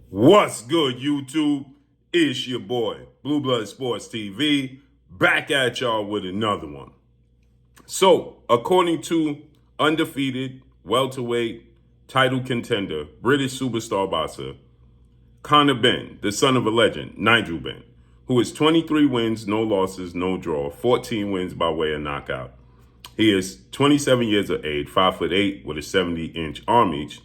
What's good, YouTube? It's your boy, Blue Blood Sports TV, back at y'all with another one. So, according to undefeated welterweight title contender, British superstar boxer, Conor Benn, the son of a legend, Nigel Benn, who is 23 wins, no losses, no draw, 14 wins by way of knockout. He is 27 years of age, 5'8", with a 70-inch arm reach.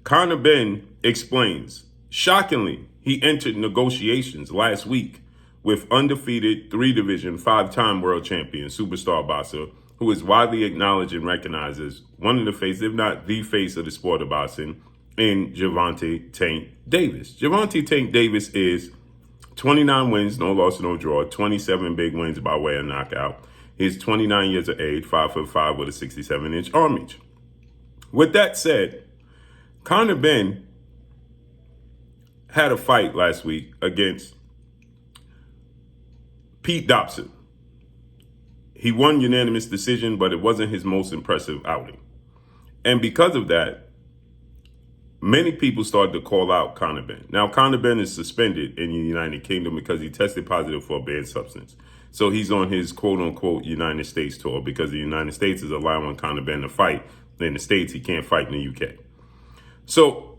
Conor Benn explains, shockingly, he entered negotiations last week with undefeated three-division, five-time world champion superstar boxer who is widely acknowledged and recognized as one of the face, if not the face of the sport of boxing, in Gervonta Tank Davis. Gervonta Tank Davis is 29 wins, no loss, no draw, 27 big wins by way of knockout. He's 29 years of age, 5'5", with a 67-inch arm reach. With that said, Conor Benn had a fight last week against Pete Dobson. He won unanimous decision, but it wasn't his most impressive outing. And because of that, many people started to call out Conor Benn. Now, Conor Benn is suspended in the United Kingdom because he tested positive for a banned substance. So he's on his quote-unquote United States tour because the United States is allowing Conor Benn to fight. In the States, he can't fight in the UK. So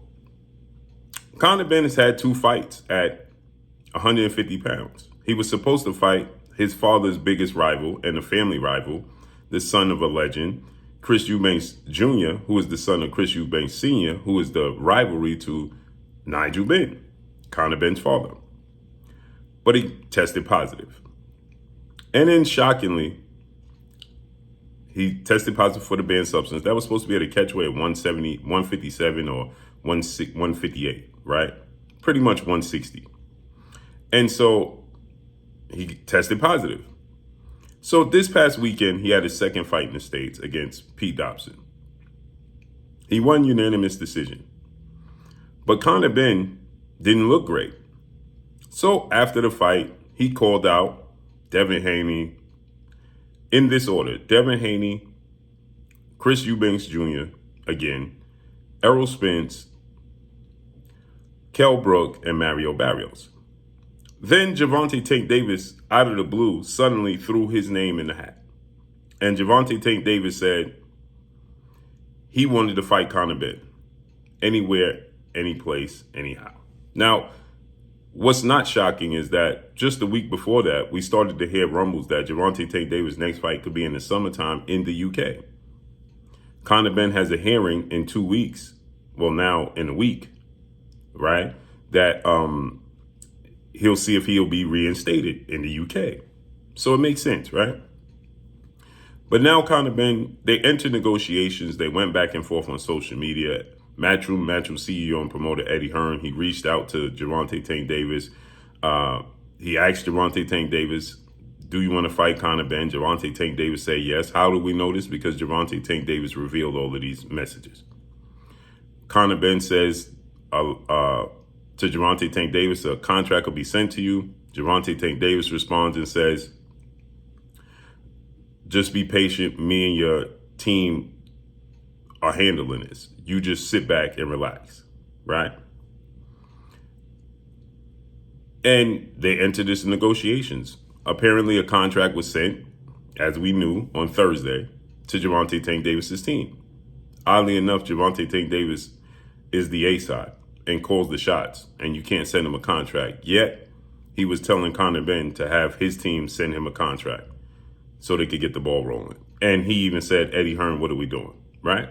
Conor Benn has had two fights at 150 pounds. He was supposed to fight his father's biggest rival and a family rival, the son of a legend, Chris Eubanks Jr., who is the son of Chris Eubanks Sr., who is the rivalry to Nigel Benn, Conor Benn's father. But he tested positive. And then shockingly, he tested positive for the banned substance. That was supposed to be at a catchweight of 170, 157 or 158, right? Pretty much 160. And so he tested positive. So this past weekend, he had his second fight in the States against Pete Dobson. He won unanimous decision. But Conor Benn didn't look great. So after the fight, he called out Devin Haney, in this order: Devin Haney, Chris Eubanks Jr., again, Errol Spence, Kell Brook, and Mario Barrios. Then Gervonta Tank Davis, out of the blue, suddenly threw his name in the hat. And Gervonta Tank Davis said he wanted to fight Conor Benn anywhere, any place, anyhow. Now, what's not shocking is that just a week before that, we started to hear rumbles that Gervonta Tank Davis' next fight could be in the summertime in the UK. Conor Benn has a hearing in 2 weeks, well, now in a week, right? That he'll see if he'll be reinstated in the UK. So it makes sense, right? But now Conor Benn, they entered negotiations. They went back and forth on social media. Matchroom CEO and promoter Eddie Hearn, he reached out to Gervonta Tank Davis. He asked Gervonta Tank Davis, do you want to fight Conor Benn? Gervonta Tank Davis said yes. How do we know this? Because Gervonta Tank Davis revealed all of these messages. Conor Benn says to Gervonta Tank Davis, a contract will be sent to you. Gervonta Tank Davis responds and says, just be patient. Me and your team are handling this. You just sit back and relax, right? And they entered this negotiations. Apparently a contract was sent, as we knew, on Thursday to Gervonta Tank Davis's team. Oddly enough, Gervonta Tank Davis is the A side and calls the shots, and you can't send him a contract. Yet, he was telling Conor Benn to have his team send him a contract so they could get the ball rolling. And he even said, Eddie Hearn, what are we doing, right?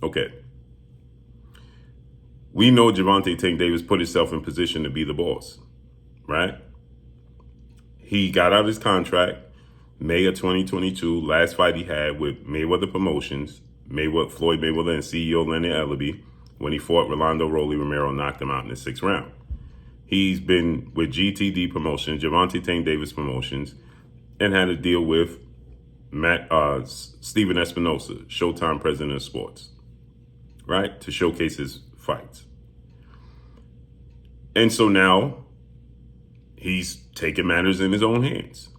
Okay. We know Gervonta Tank Davis put himself in position to be the boss, right? He got out his contract May of 2022, last fight he had with Mayweather Promotions, Floyd Mayweather and CEO Leonard Ellaby, when he fought Rolando Rolly Romero, knocked him out in the 6th round. He's been with GTD Promotions, Gervonta Tank Davis Promotions, and had a deal with Steven Espinosa, Showtime President of Sports, right, to showcase his fights. And so now he's taking matters in his own hands.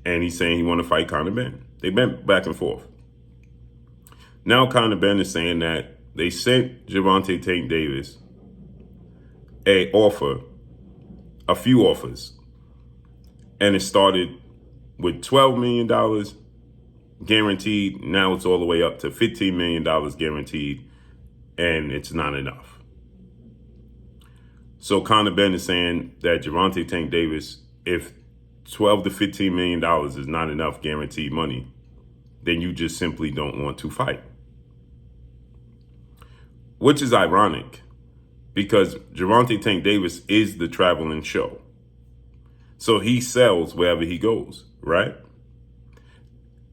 And he's saying he want to fight Conor Benn. They went back and forth. Now Conor Benn is saying that they sent Gervonta Tank Davis a few offers, and it started with $12 million guaranteed. Now it's all the way up to $15 million guaranteed, and it's not enough. So Conor Benn is saying that Gervonta Tank Davis, if $12 to $15 million is not enough guaranteed money, then you just simply don't want to fight. Which is ironic, because Gervonta Tank Davis is the traveling show. So he sells wherever he goes, right?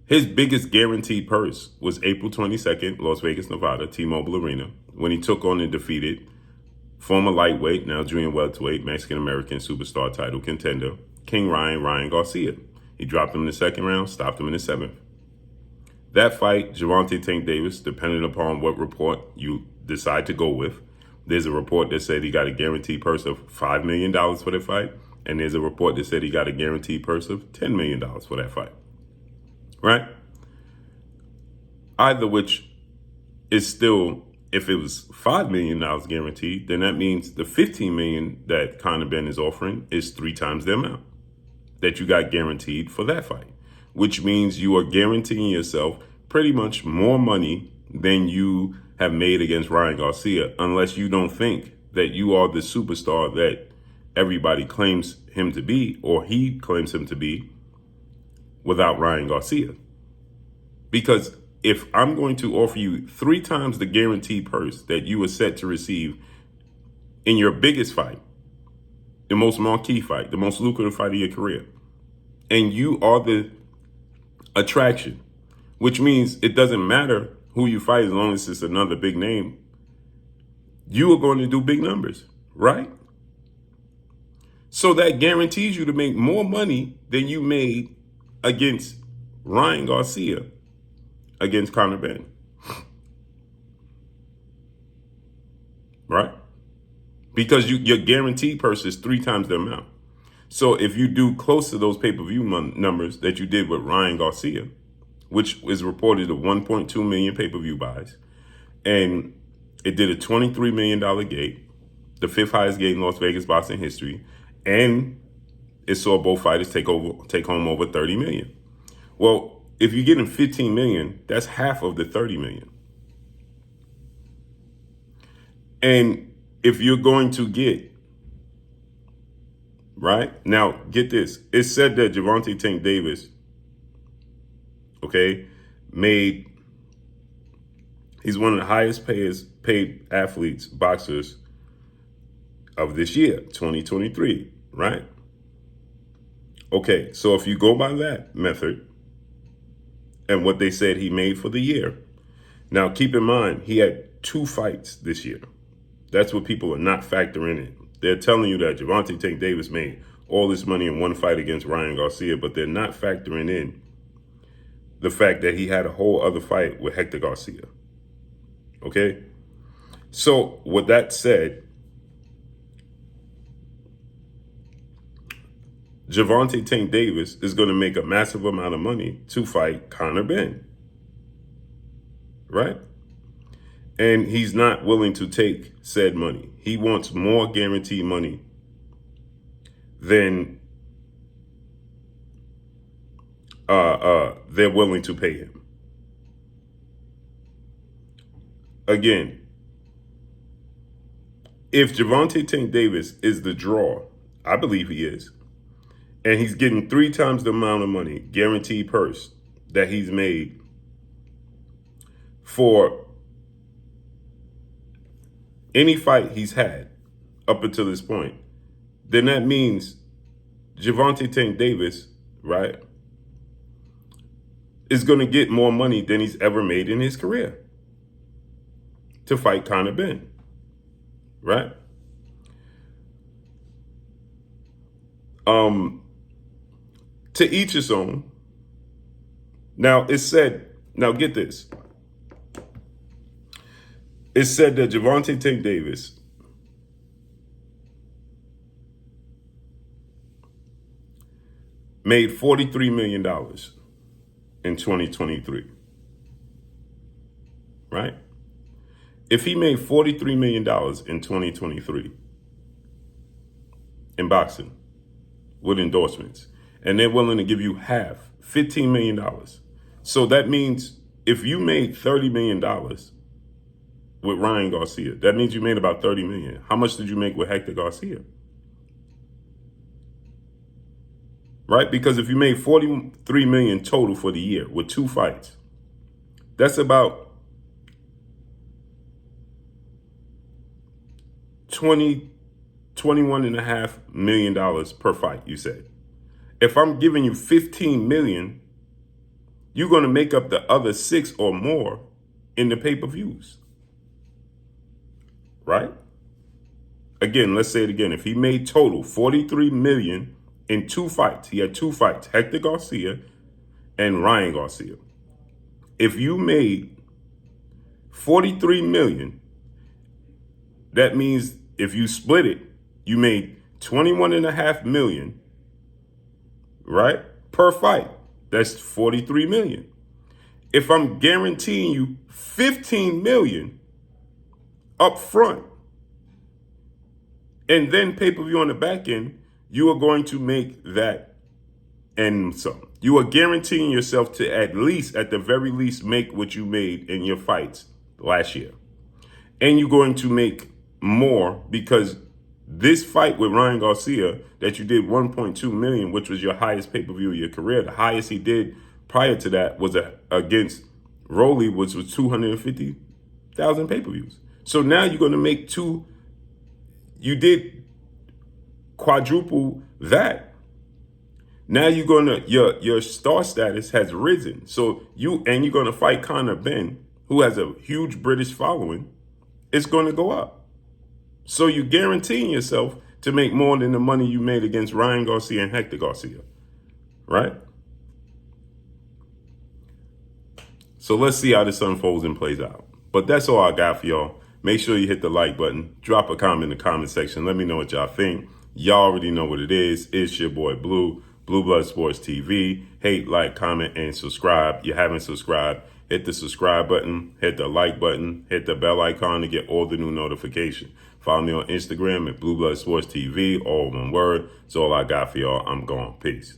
His biggest guaranteed purse was April 22nd, Las Vegas, Nevada, T-Mobile Arena, when he took on and defeated former lightweight, now junior welterweight, Mexican-American superstar title contender, King Ryan Garcia. He dropped him in the second round, stopped him in the seventh. That fight, Gervonta Tank Davis, depending upon what report you decide to go with, there's a report that said he got a guaranteed purse of $5 million for the fight, and there's a report that said he got a guaranteed purse of $10 million for that fight. Right? Either which is still, if it was $5 million guaranteed, then that means the $15 million that Conor Benn is offering is 3 times the amount that you got guaranteed for that fight, which means you are guaranteeing yourself pretty much more money than you have made against Ryan Garcia, unless you don't think that you are the superstar that everybody claims him to be, or he claims him to be, without Ryan Garcia. Because if I'm going to offer you 3 times the guaranteed purse that you were set to receive in your biggest fight, the most marquee fight, the most lucrative fight of your career, and you are the attraction, which means it doesn't matter who you fight as long as it's another big name, you are going to do big numbers, right? So that guarantees you to make more money than you made against Ryan Garcia against Conor Benn. Right? Because your guaranteed purse is 3 times the amount. So if you do close to those pay-per-view numbers that you did with Ryan Garcia, which is reported of 1.2 million pay-per-view buys, and it did a $23 million gate, the 5th highest gate in Las Vegas boxing history, and it saw both fighters take home over 30 million. Well, if you're getting 15 million, that's half of the 30 million. And if you're going to get, right? Now, get this. It said that Gervonta Tank Davis, okay, he's one of the highest paid athletes, boxers of this year, 2023, right? Okay, so if you go by that method and what they said he made for the year, now keep in mind, he had 2 fights this year. That's what people are not factoring in. They're telling you that Gervonta Tank Davis made all this money in 1 fight against Ryan Garcia, but they're not factoring in the fact that he had a whole other fight with Hector Garcia. Okay? So with that said, Gervonta Tank Davis is going to make a massive amount of money to fight Conor Benn. Right? And he's not willing to take said money. He wants more guaranteed money than they're willing to pay him. Again, if Gervonta Tank Davis is the draw, I believe he is, and he's getting 3 times the amount of money, guaranteed purse, that he's made for any fight he's had up until this point, then that means Gervonta Tank Davis, right, is going to get more money than he's ever made in his career to fight Conor Benn, right? To each his own. Now, it said, now get this. It said that Gervonta Tank Davis made $43 million in 2023, right? If he made $43 million in 2023, in boxing with endorsements. And they're willing to give you half, $15 million. So that means if you made $30 million with Ryan Garcia, that means you made about $30 million. How much did you make with Hector Garcia? Right? Because if you made $43 million total for the year with 2 fights, that's about $21.5 million per fight, you said. If I'm giving you $15 million, you're going to make up the other 6 or more in the pay-per-views. Right? Again, let's say it again. If he made total $43 million in 2 fights, he had 2 fights, Hector Garcia and Ryan Garcia. If you made $43 million, that means if you split it, you made $21.5 million, right? Per fight. That's $43 million. If I'm guaranteeing you $15 million up front and then pay-per-view on the back end, you are going to make that and some. You are guaranteeing yourself to at the very least, make what you made in your fights last year. And you're going to make more because this fight with Ryan Garcia that you did $1.2 million, which was your highest pay-per-view of your career. The highest he did prior to that was against Rolly, which was 250,000 pay-per-views. So now you're going to make you did quadruple that. Now you're gonna your star status has risen. So you're gonna fight Conor Benn, who has a huge British following. It's gonna go up. So you're guaranteeing yourself to make more than the money you made against Ryan Garcia and Hector Garcia, right? So let's see how this unfolds and plays out. But that's all I got for y'all. Make sure you hit the like button. Drop a comment in the comment section. Let me know what y'all think. Y'all already know what it is. It's your boy Blue, Blue Blood Sports TV. Hate, like, comment, and subscribe. You haven't subscribed, hit the subscribe button, hit the like button, hit the bell icon to get all the new notifications. Follow me on Instagram at Blue Blood Sports TV, all one word. That's all I got for y'all. I'm gone. Peace.